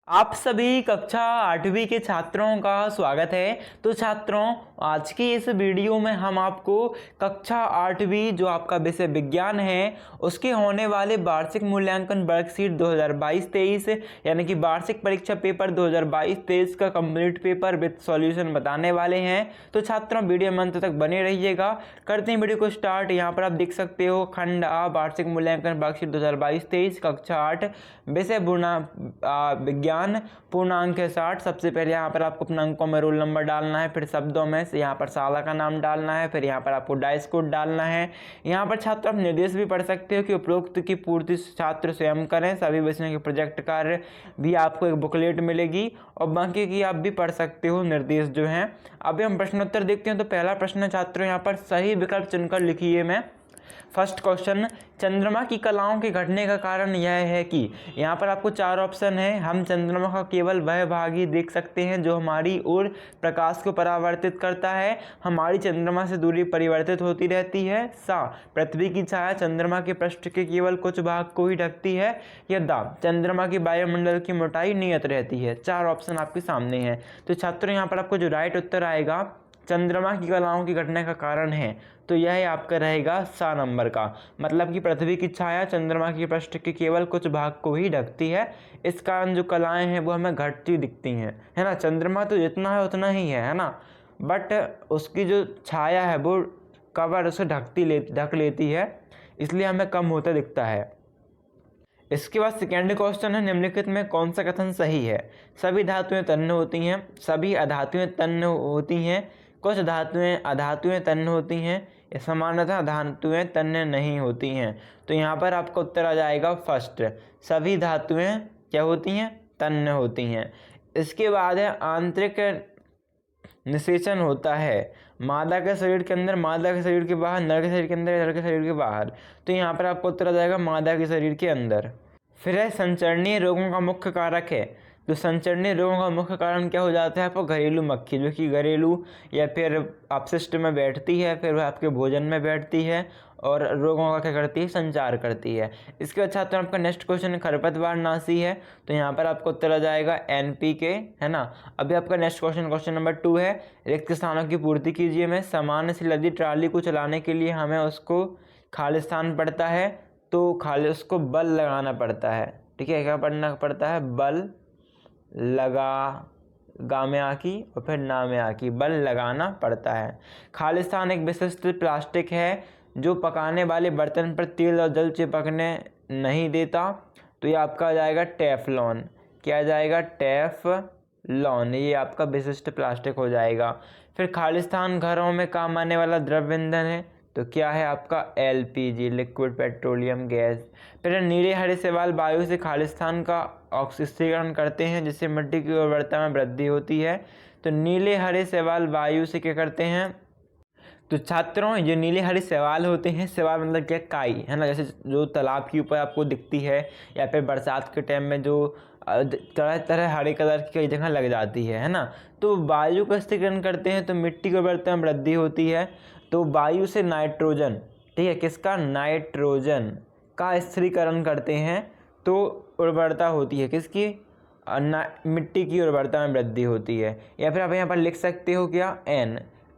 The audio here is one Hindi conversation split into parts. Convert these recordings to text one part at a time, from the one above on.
आप सभी कक्षा 8वीं के छात्रों का स्वागत है। तो छात्रों, आज की इस वीडियो में हम आपको कक्षा 8वीं जो आपका विषय विज्ञान है उसके होने वाले वार्षिक मूल्यांकन वर्कशीट 2022-23 यानी कि वार्षिक परीक्षा पेपर 2022-23 का कंप्लीट पेपर विद सॉल्यूशन बताने वाले हैं। तो छात्रों, वीडियो में अंत तक बने रहिएगा। करते हैं वीडियो को स्टार्ट। यहाँ पर आप देख सकते हो खंड आ वार्षिक मूल्यांकन वर्कशीट 2022-23 कक्षा 8 विषय विज्ञान पूर्णांक है 60। सबसे पहले यहाँ पर आपको अपना अंकों में रोल नंबर डालना है, फिर शब्दों में से यहाँ पर शाला का नाम डालना है, फिर यहाँ पर आपको डाइस कोड डालना है। यहाँ पर छात्र आप निर्देश भी पढ़ सकते हो कि उपरोक्त की पूर्ति छात्र स्वयं करें। सभी विषयों के प्रोजेक्ट कार्य भी आपको एक बुकलेट मिलेगी और बाकी की आप भी पढ़ सकते हो निर्देश जो हैं। अभी हम प्रश्नोत्तर देखते हैं। तो पहला प्रश्न छात्रों यहाँ पर सही विकल्प चुनकर लिखिए। मैं फर्स्ट क्वेश्चन, चंद्रमा की कलाओं के घटने का कारण यह है कि यहाँ पर आपको चार ऑप्शन है। हम चंद्रमा का केवल वह भाग ही देख सकते हैं जो हमारी ओर प्रकाश को परावर्तित करता है। हमारी चंद्रमा से दूरी परिवर्तित होती रहती है। सा, पृथ्वी की छाया चंद्रमा के पृष्ठ के केवल कुछ भाग को ही ढकती है। या दा, चंद्रमा की वायुमंडल की मोटाई नियत रहती है। चार ऑप्शन आपके सामने हैं। तो छात्रों, यहाँ पर आपको जो राइट उत्तर आएगा चंद्रमा की कलाओं की घटने का कारण है, तो यह आपका रहेगा सा नंबर का। मतलब कि पृथ्वी की छाया चंद्रमा की पृष्ठ के केवल कुछ भाग को ही ढकती है। इस कारण जो कलाएं हैं वो हमें घटती दिखती हैं, है ना। चंद्रमा तो जितना है उतना ही है ना, बट उसकी जो छाया है वो कवर उसे ढक लेती है, इसलिए हमें कम होता दिखता है। इसके बाद सेकेंड क्वेश्चन है, निम्नलिखित में कौन सा कथन सही है। सभी धातुएं तन्य होती हैं, सभी अधातुएं तन्य होती हैं, कुछ धातुएं अधातुएं तन्य होती हैं, सामान्यतः धातुएं तन्य नहीं होती हैं। तो यहाँ पर आपका उत्तर आ जाएगा फर्स्ट, सभी धातुएं क्या होती हैं, तन्य होती हैं। इसके बाद है आंतरिक निषेचन होता है मादा के शरीर के अंदर, मादा के शरीर के बाहर, नर के शरीर के अंदर, नर के शरीर के बाहर। तो यहाँ पर आपको उत्तर आ जाएगा मादा के शरीर के अंदर। फिर है संचरणीय रोगों का मुख्य कारक है। तो संचरणीय रोगों का मुख्य कारण क्या हो जाता है आपको, घरेलू मक्खी, जो कि घरेलू या फिर अपशिष्ट में बैठती है, फिर वह आपके भोजन में बैठती है और रोगों का क्या करती है, संचार करती है। इसके बाद छात्रों आपका नेक्स्ट क्वेश्चन खरपतवार नाशी है। तो यहाँ पर आपको उत्तर आ जाएगा NPK, है ना। अभी आपका नेक्स्ट क्वेश्चन नंबर 2 है, रिक्त स्थानों की पूर्ति कीजिए। में सामान्य से लदी ट्राली को चलाने के लिए हमें उसको खाली स्थान पड़ता है, तो खाली उसको बल लगाना पड़ता है। ठीक है, क्या पढ़ना पड़ता है, बल लगा, गा में आकी और फिर ना में आकी, बल लगाना पड़ता है। खालिस्तान एक विशिष्ट प्लास्टिक है जो पकाने वाले बर्तन पर तेल और जल चिपकने नहीं देता। तो ये आपका आ जाएगा टेफलॉन। क्या आ जाएगा, टेफलॉन, ये आपका विशिष्ट प्लास्टिक हो जाएगा। फिर खालिस्तान घरों में काम आने वाला द्रव्य ईंधन है, तो क्या है आपका LPG, लिक्विड पेट्रोलियम गैस। फिर नीले हरे शैवाल वायु से खालिस्तान का ऑक्सीकरण करते हैं जिससे मिट्टी की उर्वरता में वृद्धि होती है। तो नीले हरे शैवाल वायु से क्या करते हैं, तो छात्रों ये नीले हरे शैवाल होते हैं, शैवाल मतलब क्या, काई, है ना, जैसे जो तालाब के ऊपर आपको दिखती है या फिर बरसात के टाइम में जो तरह तरह हरे कलर की कई जगह लग जाती है ना। तो वायु का स्थिरीकरण करते हैं तो मिट्टी की उर्वरता में वृद्धि होती है। तो वायु से नाइट्रोजन, ठीक है, किसका, नाइट्रोजन का स्थिरीकरण करते हैं तो उर्वरता होती है किसकी, मिट्टी की उर्वरता में वृद्धि होती है। या फिर आप यहाँ पर लिख सकते हो क्या,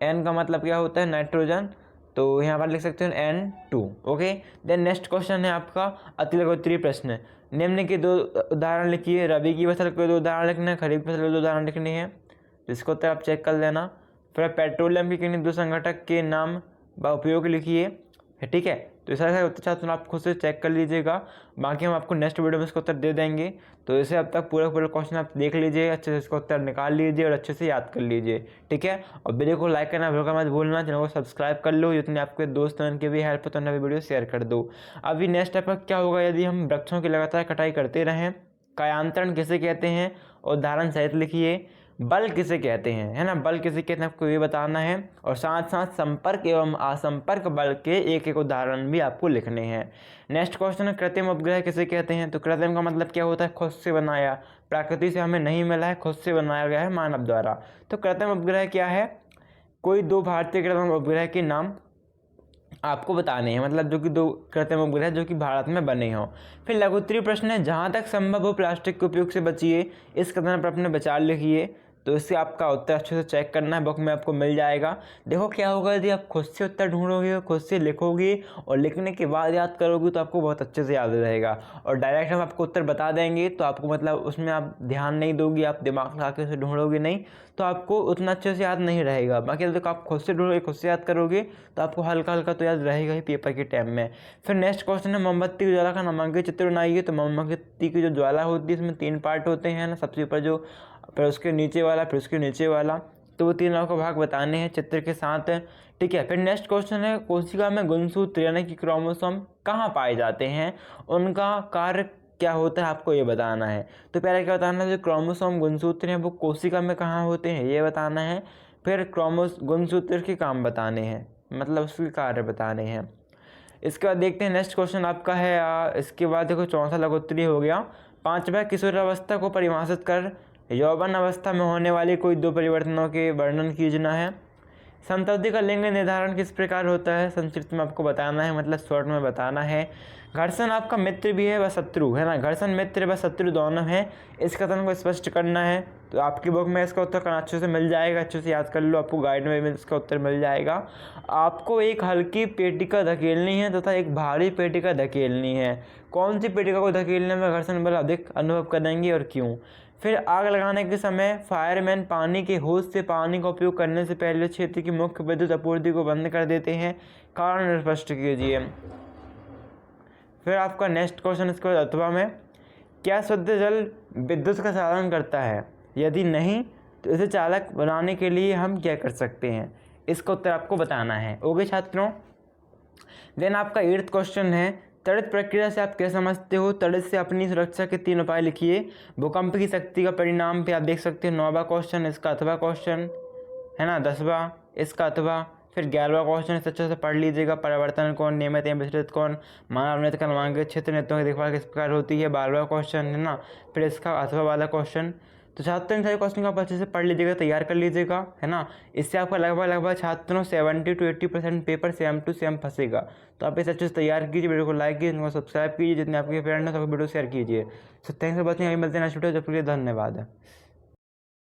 N का मतलब क्या होता है, नाइट्रोजन, तो यहाँ पर लिख सकते हो N2। Okay, then next question है आपका अतिलघुत्तरीय प्रश्न। निम्न के दो उदाहरण लिखिए। रबी की फसल के दो उदाहरण लिखने हैं, खरीफ फसल के दो उदाहरण लिखने हैं, तो इसको तो आप चेक कर लेना। फिर पेट्रोलियम के किन्हीं दो संगठक के नाम व उपयोग लिखिए, ठीक है। तो इस तरह से उत्तर छात्र आप खुद से चेक कर लीजिएगा, बाकी हम आपको नेक्स्ट वीडियो में इसका उत्तर दे देंगे। तो इसे अब तक पूरा क्वेश्चन आप देख लीजिए, अच्छे से इसका उत्तर निकाल लीजिए और अच्छे से याद कर लीजिए, ठीक है। और वीडियो को लाइक करना बिल्कुल मत भूलना, चैनल को सब्सक्राइब कर लो, जितने आपके दोस्त हैं उनके भी हेल्प हो तो उन्हें भी वीडियो शेयर कर दो। अभी नेक्स्ट स्टेप क्या होगा, यदि हम वृक्षों की लगातार कटाई करते रहें, कायांतरण किसे कहते हैं, उदाहरण सहित लिखिए। बल किसे कहते हैं, है ना, बल किसे कहते हैं आपको ये बताना है। और साथ साथ संपर्क एवं असंपर्क बल के एक एक उदाहरण भी आपको लिखने हैं। नेक्स्ट क्वेश्चन है, कृत्रिम उपग्रह किसे कहते हैं। तो कृत्रिम का मतलब क्या होता है, खुद से बनाया, प्रकृति से हमें नहीं मिला है, खुद से बनाया गया है मानव द्वारा। तो कृत्रिम उपग्रह क्या है, कोई दो भारतीय कृत्रिम उपग्रह के नाम आपको बताने हैं, मतलब जो कि 2 कृत्रिम उपग्रह जो कि भारत में बने हों। फिर लघुत्तरीय प्रश्न है, जहाँ तक संभव हो प्लास्टिक के उपयोग से बचिए, इस कथन पर अपने विचार लिखिए। तो इससे आपका उत्तर अच्छे से चेक करना है, बुक में आपको मिल जाएगा। देखो क्या होगा, यदि आप खुद से उत्तर ढूंढोगे, खुद से लिखोगे और लिखने के बाद याद करोगे तो आपको बहुत अच्छे से याद रहेगा। और डायरेक्ट हम आपको उत्तर बता देंगे तो आपको मतलब उसमें आप ध्यान नहीं दोगे, आप दिमाग लगा के उसे ढूंढोगे नहीं, तो आपको उतना अच्छे से याद नहीं रहेगा। बाकी अगर आप खुद से ढूंढोगे, खुद से याद करोगे तो आपको हल्का हल्का तो याद रहेगा ही पेपर के टाइम में। फिर नेक्स्ट क्वेश्चन है, मोमबत्ती की ज्वाला का नामांकित चित्र बनाइए। तो मोमबत्ती की जो ज्वाला होती है इसमें 3 पार्ट होते हैं ना, सबसे ऊपर जो, फिर उसके नीचे वाला, फिर उसके नीचे वाला, तो वो 3 आपको भाग बताने हैं चित्र के साथ। ठीक है। फिर नेक्स्ट क्वेश्चन है, कोशिका में गुणसूत्र यानी कि क्रोमोसोम कहाँ पाए जाते हैं, उनका कार्य क्या होता है, आपको ये बताना है। तो पहले क्या बताना है, जो क्रोमोसोम गुणसूत्र हैं वो कोशिका में कहाँ होते हैं ये बताना है। फिर गुणसूत्र के काम बताने हैं, मतलब उसके कार्य बताने हैं। इसके बाद देखते हैं नेक्स्ट क्वेश्चन आपका है, इसके बाद देखो चौथा लघुत्तरीय हो गया। 5वां, किशोरावस्था को परिभाषित कर यौवन अवस्था में होने वाले कोई 2 परिवर्तनों के वर्णन कीजना है। समतावधि का लिंग निर्धारण किस प्रकार होता है, संक्षिप्त में आपको बताना है, मतलब शॉर्ट में बताना है। घर्षण आपका मित्र भी है व शत्रु है ना, घर्षण मित्र व शत्रु दोनों है, इस कथन को स्पष्ट करना है। तो आपकी बुक में इसका उत्तर अच्छे से मिल जाएगा, अच्छे से याद कर लो, आपको गाइड में भी इसका उत्तर मिल जाएगा। आपको एक हल्की पेटिका धकेलनी है तथा एक भारी पेटिका धकेलनी है। कौन सी पेटिका को धकेलने में घर्षण बल अधिक अनुभव करेंगे और क्यों। फिर आग लगाने के समय फायरमैन पानी के होज से पानी का उपयोग करने से पहले क्षेत्र की मुख्य विद्युत आपूर्ति को बंद कर देते हैं, कारण स्पष्ट कीजिए। फिर आपका नेक्स्ट क्वेश्चन इसके बाद अथवा में, क्या शुद्ध जल विद्युत का साधन करता है, यदि नहीं तो इसे चालक बनाने के लिए हम क्या कर सकते हैं, इसका उत्तर आपको बताना है। ओके छात्रों। देन आपका 8th क्वेश्चन है, त्वरित प्रक्रिया से आप क्या समझते हो, त्वरित से अपनी सुरक्षा के 3 उपाय लिखिए। भूकंप की शक्ति का परिणाम पे आप देख सकते हो 9वां क्वेश्चन, इसका अथवा क्वेश्चन है ना, 10वां इसका अथवा। फिर 11वां क्वेश्चन इस अच्छे से पढ़ लीजिएगा, परिवर्तन कौन, नियमित या विस्तृत कौन, मानव नेत्र का नामांकित क्षेत्र नेत्रों की देखभाल किस प्रकार होती है, 12वां क्वेश्चन है ना। फिर इसका अथवा वाला क्वेश्चन। तो छात्रों इन सारे क्वेश्चन को आप अच्छे से पढ़ लीजिएगा, तैयार कर लीजिएगा है ना। इससे आपका लगभग छात्रों 70 to 80% paper same to same फंसेगा। तो आप इसे अच्छे से तैयार कीजिए, वीडियो को लाइक कीजिए, सब्सक्राइब कीजिए, जितने आपके फ्रेंड हैं सबको वीडियो शेयर कीजिए। सो थैंक्स फॉर वॉचिंग, अभी मिलते हैं नेक्स्ट वीडियो, जब तक के लिए धन्यवाद।